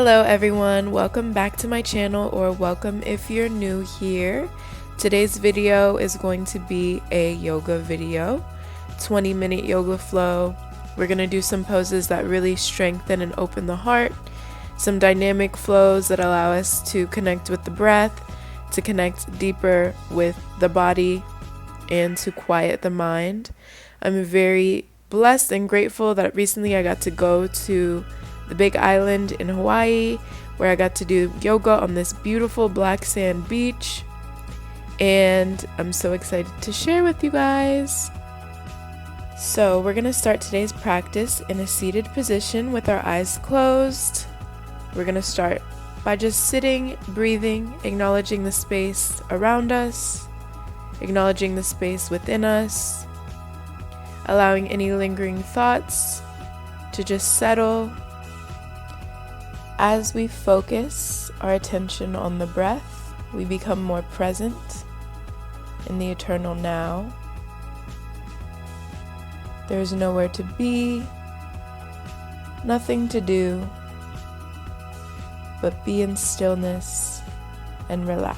Hello everyone, welcome back to my channel, or welcome if you're new here. Today's video is going to be a yoga video, 20-minute yoga flow. We're going to do some poses that really strengthen and open the heart, some dynamic flows that allow us to connect with the breath, to connect deeper with the body, and to quiet the mind. I'm very blessed and grateful that recently I got to go to the Big Island in Hawaii, where I got to do yoga on this beautiful black sand beach, and I'm so excited to share with you guys. So we're going to start today's practice in a seated position with our eyes closed. We're going to start by just sitting, breathing, acknowledging the space around us, acknowledging the space within us, allowing any lingering thoughts to just settle. As we focus our attention on the breath, we become more present in the eternal now. There is nowhere to be, nothing to do, but be in stillness and relax.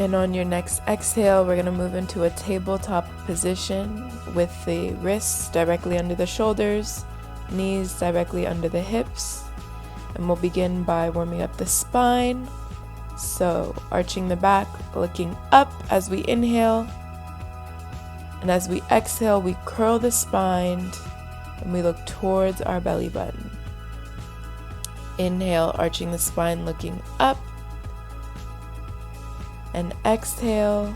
And on your next exhale, we're going to move into a tabletop position with the wrists directly under the shoulders, knees directly under the hips. And we'll begin by warming up the spine. So arching the back, looking up as we inhale. And as we exhale, we curl the spine and we look towards our belly button. Inhale, arching the spine, looking up. And exhale.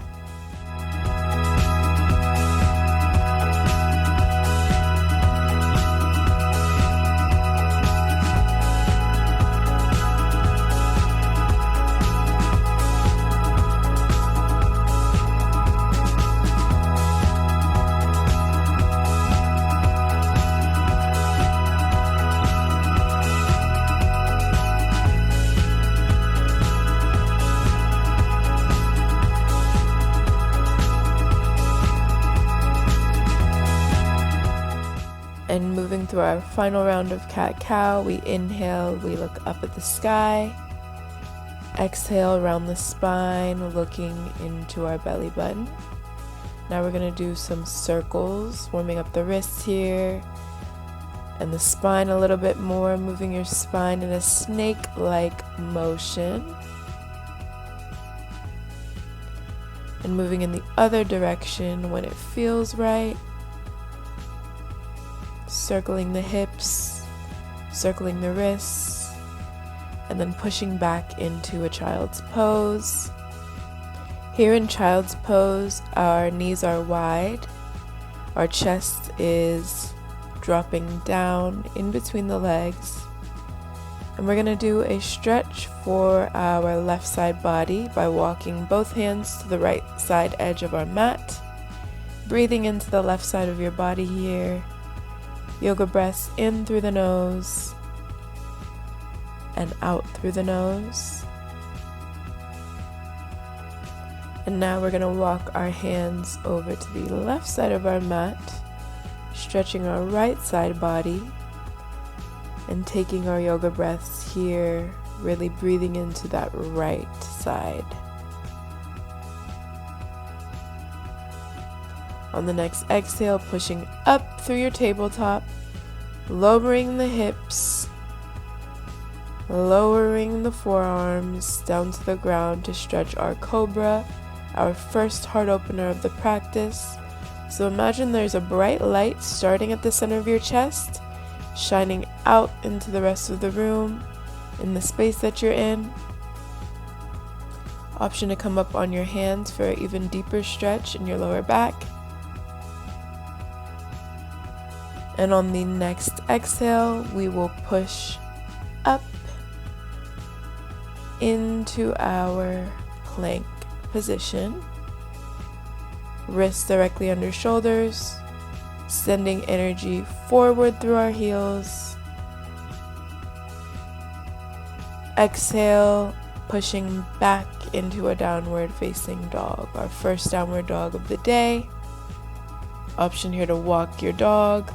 And moving through our final round of cat-cow, we inhale, we look up at the sky. Exhale, round the spine, looking into our belly button. Now we're going to do some circles, warming up the wrists here. And the spine a little bit more, moving your spine in a snake-like motion. And moving in the other direction when it feels right. Circling the hips, circling the wrists, and then pushing back into a child's pose. Here in child's pose, our knees are wide, our chest is dropping down in between the legs, and we're going to do a stretch for our left side body by walking both hands to the right side edge of our mat, breathing into the left side of your body here. Yoga breaths in through the nose and out through the nose. And now we're going to walk our hands over to the left side of our mat, stretching our right side body and taking our yoga breaths here, really breathing into that right side. On the next exhale, pushing up through your tabletop, lowering the hips, lowering the forearms down to the ground to stretch our cobra, our first heart opener of the practice. So imagine there's a bright light starting at the center of your chest, shining out into the rest of the room, in the space that you're in. Option to come up on your hands for an even deeper stretch in your lower back. And on the next exhale, we will push up into our plank position. wrists directly under shoulders, sending energy forward through our heels. Exhale, pushing back into a downward facing dog, our first downward dog of the day. Option here to walk your dog.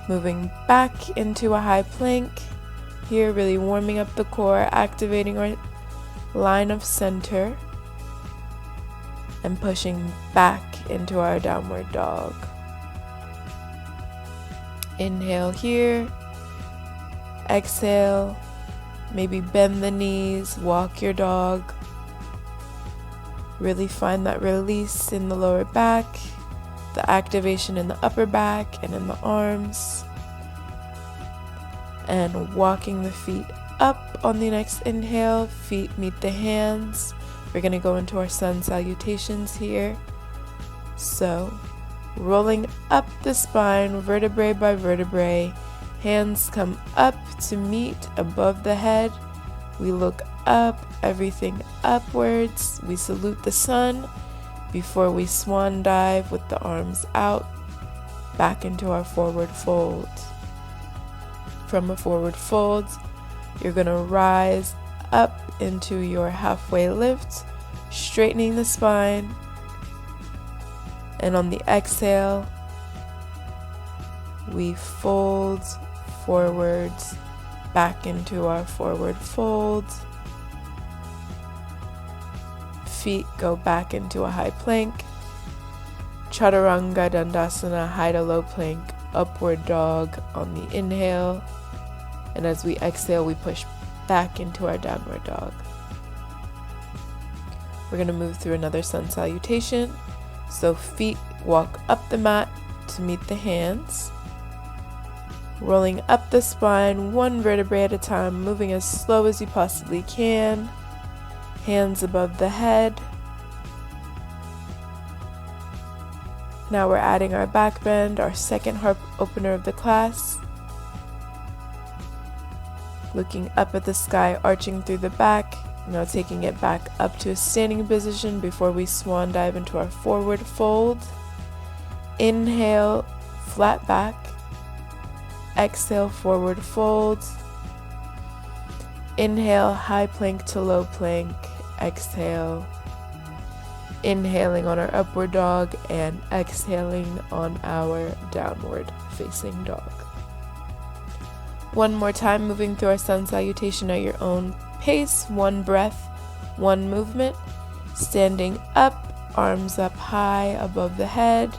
Moving back into a high plank. Here, really warming up the core, activating our line of center, and pushing back into our downward dog. Inhale here. Exhale. Maybe bend the knees, walk your dog. Really find that release in the lower back, the activation in the upper back and in the arms. And walking the feet up on the next inhale, feet meet the hands. We're going to go into our sun salutations here. So, rolling up the spine, vertebrae by vertebrae, hands come up to meet above the head. We look up, everything upwards. We salute the sun before we swan dive with the arms out, back into our forward fold. From a forward fold, you're going to rise up into your halfway lift, straightening the spine. And on the exhale, we fold forwards back into our forward fold. Feet go back into a high plank. Chaturanga Dandasana, high to low plank, upward dog on the inhale. And as we exhale, we push back into our downward dog. We're going to move through another sun salutation. So feet walk up the mat to meet the hands. Rolling up the spine, one vertebrae at a time, moving as slow as you possibly can. Hands above the head. Now we're adding our back bend, our second heart opener of the class. Looking up at the sky, arching through the back. Now taking it back up to a standing position before we swan dive into our forward fold. Inhale, flat back. Exhale, forward fold. Inhale, high plank to low plank. Exhale. Inhaling on our upward dog and exhaling on our downward facing dog. One more time, moving through our sun salutation at your own pace. One breath, one movement. Standing up, arms up high above the head.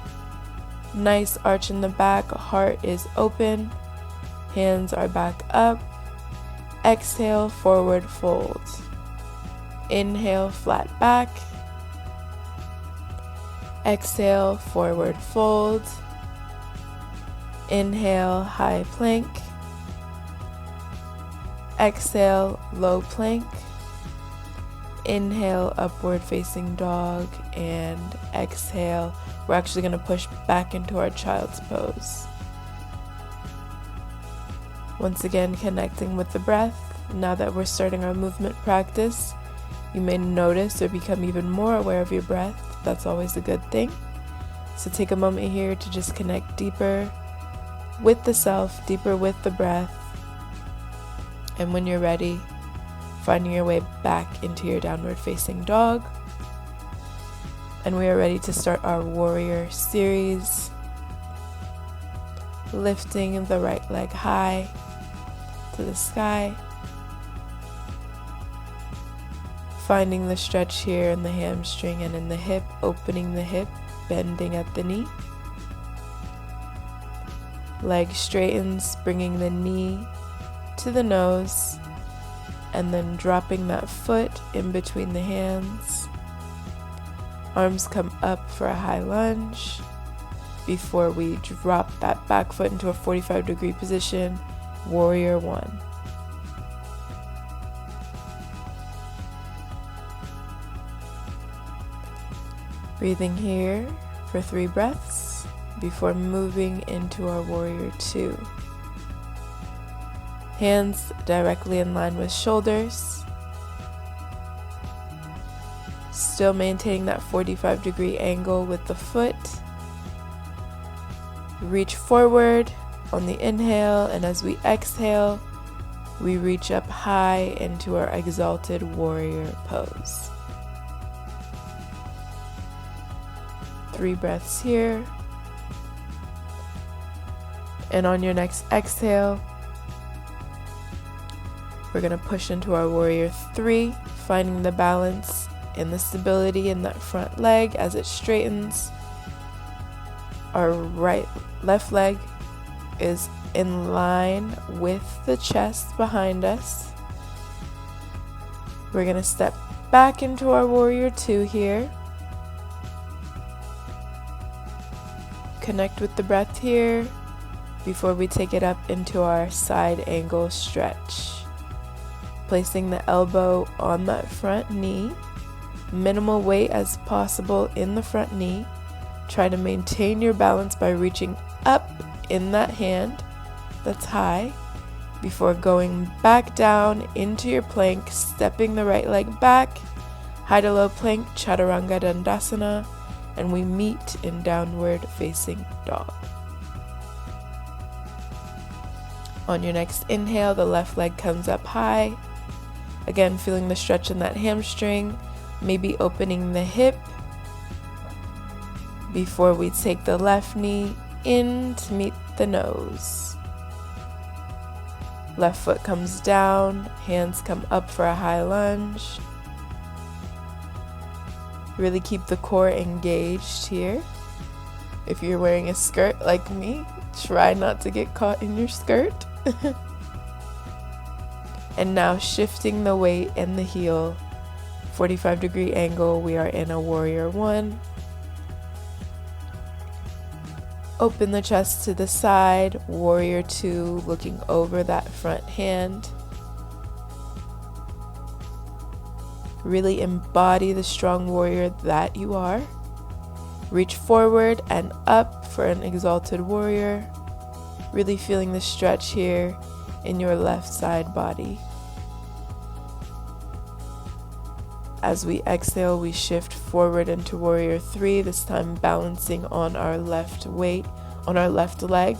Nice arch in the back, heart is open. Hands are back up. Exhale, forward fold. Inhale, flat back. Exhale, forward fold. Inhale, high plank. Exhale, low plank. Inhale, upward facing dog. And exhale, we're actually going to push back into our child's pose. Once again, connecting with the breath. Now that we're starting our movement practice, you may notice or become even more aware of your breath. That's always a good thing. So take a moment here to just connect deeper with the self, deeper with the breath. And when you're ready, finding your way back into your downward facing dog. And we are ready to start our warrior series. Lifting the right leg high to the sky. Finding the stretch here in the hamstring and in the hip, opening the hip, bending at the knee. Leg straightens, bringing the knee to the nose, and then dropping that foot in between the hands. Arms come up for a high lunge before we drop that back foot into a 45-degree position, warrior one. Breathing here for 3 breaths before moving into our warrior two. Hands directly in line with shoulders. Still maintaining that 45-degree angle with the foot. Reach forward on the inhale, and as we exhale, we reach up high into our exalted warrior pose. 3 breaths here. And on your next exhale, we're going to push into our warrior 3, finding the balance and the stability in that front leg as it straightens. Our left leg is in line with the chest behind us. We're going to step back into our warrior 2 here. Connect with the breath here before we take it up into our side angle stretch. Placing the elbow on that front knee. Minimal weight as possible in the front knee. Try to maintain your balance by reaching up in that hand that's high before going back down into your plank, stepping the right leg back, high to low plank, chaturanga dandasana, and we meet in downward facing dog. On your next inhale, the left leg comes up high. Again, feeling the stretch in that hamstring, maybe opening the hip before we take the left knee in to meet the nose. Left foot comes down, hands come up for a high lunge. Really keep the core engaged here. If you're wearing a skirt like me, try not to get caught in your skirt. And now shifting the weight and the heel, 45-degree angle, we are in a warrior 1. Open the chest to the side, warrior 2, looking over that front hand. Really embody the strong warrior that you are. Reach forward and up for an exalted warrior. Really feeling the stretch here in your left side body. As we exhale, we shift forward into warrior 3, this time balancing on our left weight, on our left leg.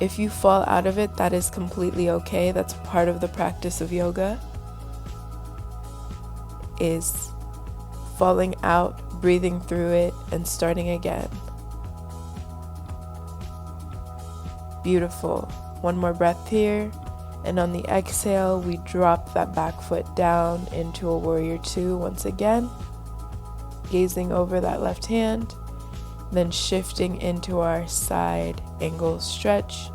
If you fall out of it, that is completely okay. That's part of the practice of yoga, is falling out, breathing through it, and starting again. Beautiful. One more breath here. And on the exhale, we drop that back foot down into a warrior 2 once again. Gazing over that left hand. Then shifting into our side angle stretch.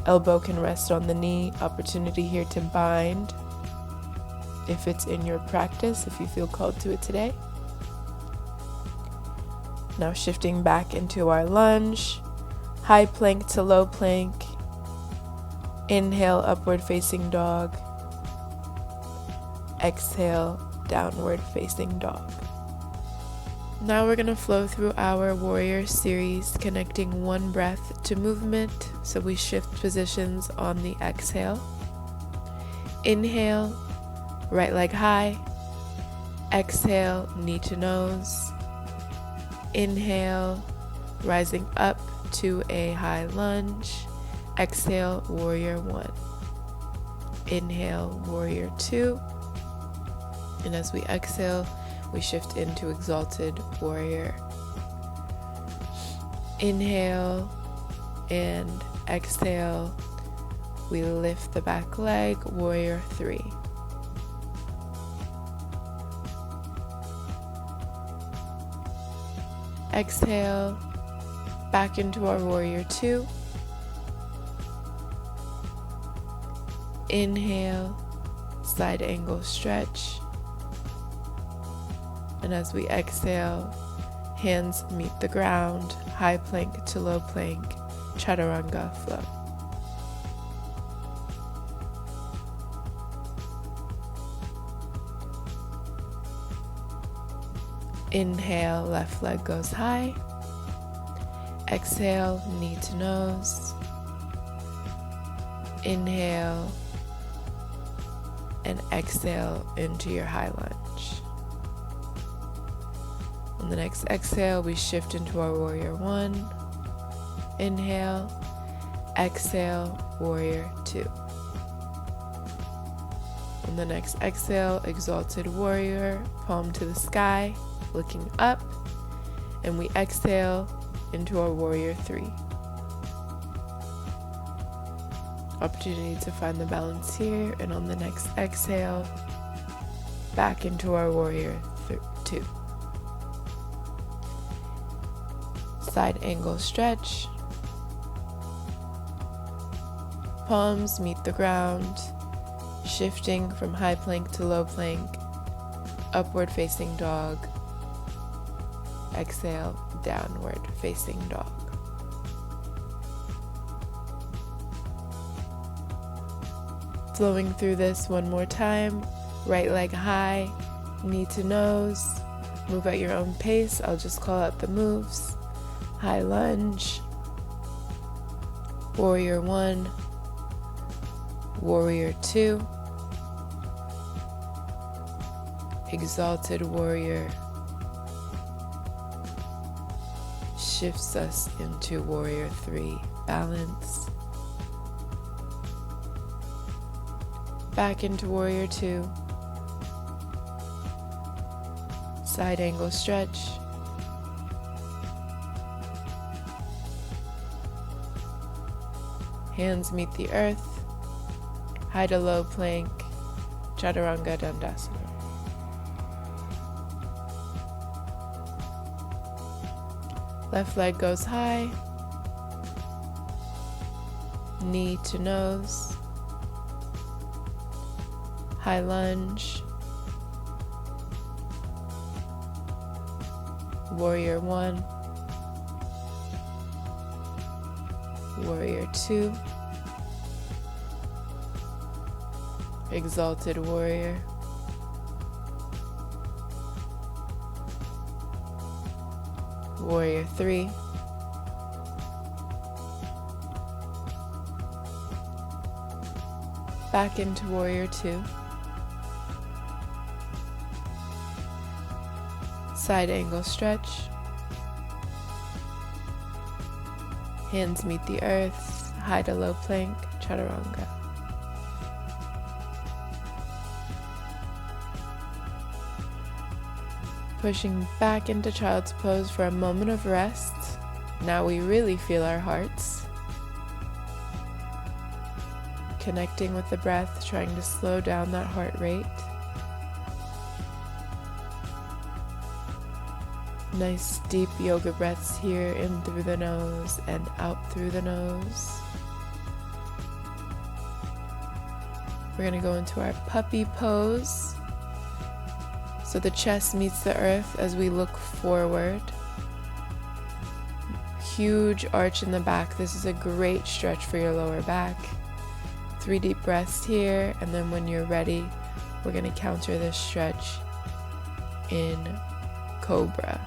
Elbow can rest on the knee. Opportunity here to bind if it's in your practice, if you feel called to it today. Now shifting back into our lunge. High plank to low plank. Inhale, upward facing dog. Exhale, downward facing dog. Now we're going to flow through our warrior series, connecting one breath to movement. So we shift positions on the exhale. Inhale, right leg high. Exhale, knee to nose. Inhale, rising up to a high lunge. Exhale, warrior 1. Inhale, warrior 2. And as we exhale, we shift into exalted warrior. Inhale and exhale, we lift the back leg, warrior 3. Exhale, back into our warrior 2. Inhale, side angle stretch. And as we exhale, hands meet the ground, high plank to low plank, chaturanga flow. Inhale, left leg goes high. Exhale, knee to nose. Inhale and exhale into your high lunge. stretch. On the next exhale, we shift into our warrior one. Inhale, exhale, warrior two. On the next exhale, exalted warrior, palm to the sky, looking up, and we exhale into our warrior three. Opportunity to find the balance here, and on the next exhale, back into our warrior two. Side angle stretch. Palms meet the ground, shifting from high plank to low plank, upward facing dog. Exhale, downward facing dog. Flowing through this one more time. Right leg high, knee to nose. Move at your own pace. I'll just call out the moves. High lunge, warrior one, warrior two, exalted warrior, shifts us into warrior three, balance, back into warrior two, side angle stretch, hands meet the earth, high to low plank, chaturanga dandasana. Left leg goes high, knee to nose, high lunge, warrior one, warrior two, exalted warrior, warrior three, back into warrior two, side angle stretch, hands meet the earth, high to low plank, chaturanga. Pushing back into child's pose for a moment of rest. Now we really feel our hearts. Connecting with the breath, trying to slow down that heart rate. Nice deep yoga breaths here, in through the nose and out through the nose. We're going to go into our puppy pose. So the chest meets the earth as we look forward. Huge arch in the back. This is a great stretch for your lower back. 3 deep breaths here, and then when you're ready, we're going to counter this stretch in cobra.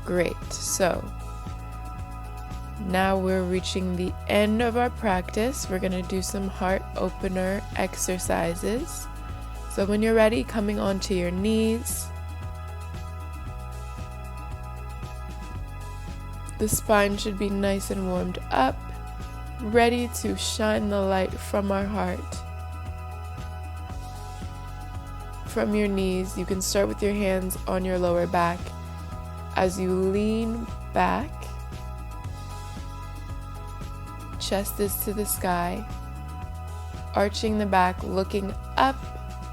Great. So now we're reaching the end of our practice. We're going to do some heart opener exercises. So when you're ready, coming onto your knees. The spine should be nice and warmed up, ready to shine the light from our heart. From your knees, you can start with your hands on your lower back. As you lean back, chest is to the sky, arching the back, looking up,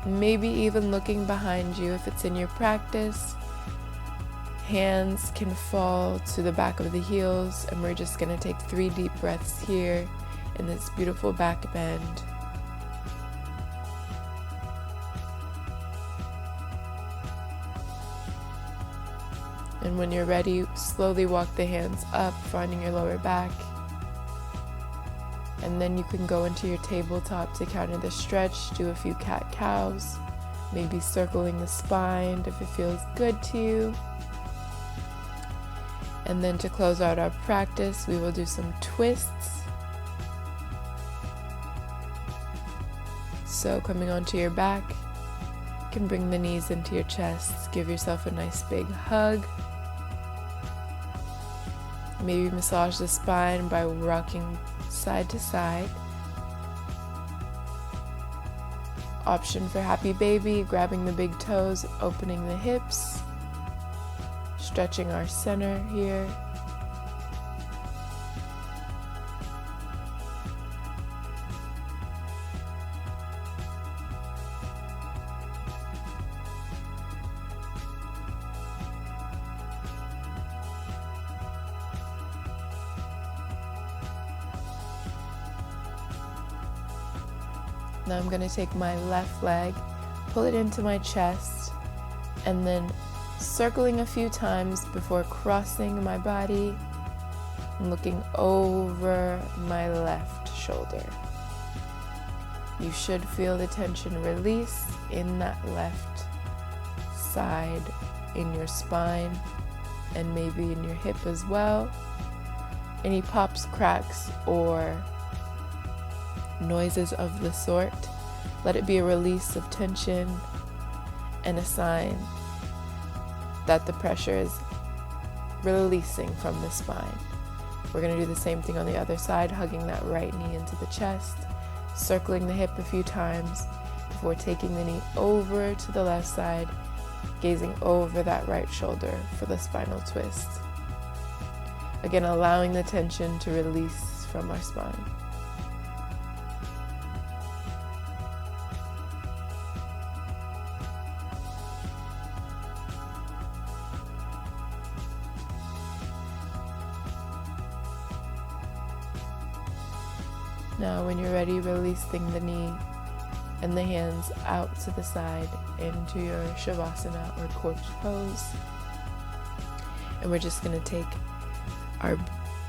maybe even looking behind you if it's in your practice. Hands can fall to the back of the heels, and we're just going to take 3 deep breaths here in this beautiful back bend. And when you're ready, slowly walk the hands up, finding your lower back. And then you can go into your tabletop to counter the stretch, do a few cat-cows, maybe circling the spine if it feels good to you. And then to close out our practice, we will do some twists. So coming onto your back, you can bring the knees into your chest, give yourself a nice big hug. Maybe massage the spine by rocking side to side. Option for happy baby, grabbing the big toes, opening the hips, stretching our center here. Now I'm going to take my left leg, pull it into my chest, and then circling a few times before crossing my body and looking over my left shoulder. You should feel the tension release in that left side, in your spine, and maybe in your hip as well. Any pops, cracks, or noises of the sort, let it be a release of tension and a sign that the pressure is releasing from the spine. We're going to do the same thing on the other side, hugging that right knee into the chest, circling the hip a few times before taking the knee over to the left side, gazing over that right shoulder for the spinal twist. Again, allowing the tension to release from our spine. Now when you're ready, releasing the knee and the hands out to the side into your Shavasana or corpse pose. And we're just going to take our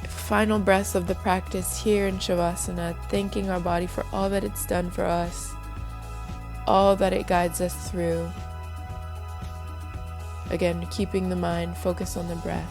final breaths of the practice here in Shavasana, thanking our body for all that it's done for us, all that it guides us through. Again, keeping the mind focused on the breath.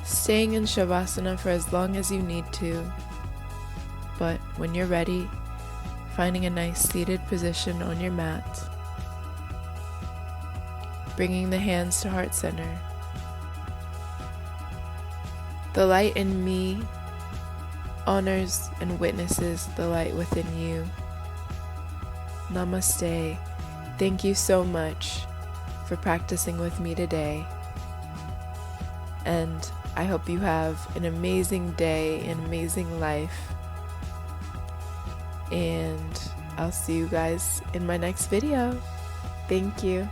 Staying in Shavasana for as long as you need to, but when you're ready, finding a nice seated position on your mat, bringing the hands to heart center. The light in me honors and witnesses the light within you. Namaste. Thank you so much for practicing with me today. And I hope you have an amazing day, an amazing life. And I'll see you guys in my next video. Thank you.